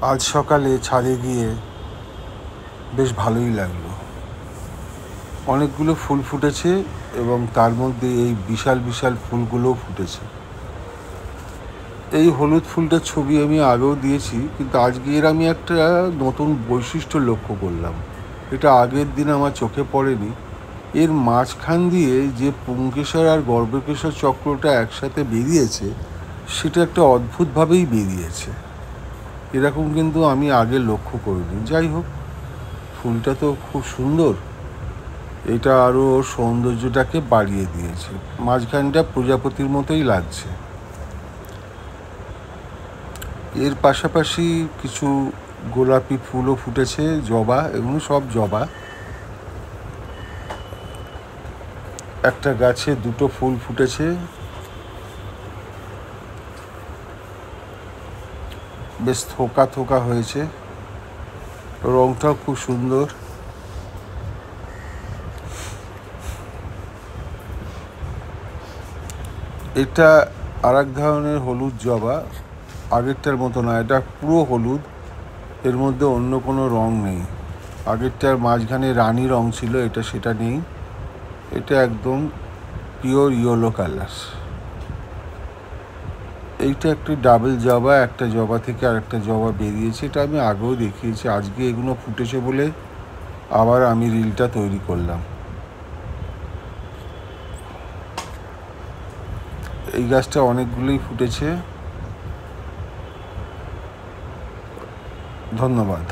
আজ সকালে ছাদে গিয়ে বেশ ভালোই লাগলো। অনেকগুলো ফুল ফুটেছে এবং তার মধ্যে এই বিশাল বিশাল ফুলগুলোও ফুটেছে। এই হলুদ ফুলটার ছবি আমি আগেও দিয়েছি, কিন্তু আজকে এর আমি একটা নতুন বৈশিষ্ট্য লক্ষ্য করলাম। এটা আগের দিন আমার চোখে পড়েনি। এর মাঝখান দিয়ে যে পুংকেশর আর গর্ভকেশর চক্রটা একসাথে বেরিয়েছে, সেটা একটা অদ্ভুতভাবেই বেরিয়েছে। এরকম কিন্তু আমি আগে লক্ষ্য করিনি। যাই হোক, ফুলটা তো খুব সুন্দর। এটা আরও সৌন্দর্যটাকে বাড়িয়ে দিয়েছে। মাঝখানটা প্রজাপতির মতোই লাগছে। এর পাশাপাশি কিছু গোলাপি ফুলও ফুটেছে, জবা, এগুলো সব জবা। একটা গাছে দুটো ফুল ফুটেছে, বেশ থোকা থোকা হয়েছে, রংটাও খুব সুন্দর। এটা আর এক ধরনের হলুদ জবা, আগেরটার মতো না। এটা পুরো হলুদ, এর মধ্যে অন্য কোনো রং নেই। আগেরটার মাঝখানে রানী রং ছিল, এটা সেটা নেই। এটা একদম পিওর ইয়েলো কালার। এইটা একটি ডাবল জবা, একটা জবা থেকে আরেকটা জবা বেরিয়েছে। এটা আমি আগেও দেখিয়েছি। আজকে এগুলো ফুটেছে বলে আবার আমি রিলটা তৈরি করলাম। এই গাছটা অনেকগুলোই ফুটেছে। ধন্যবাদ।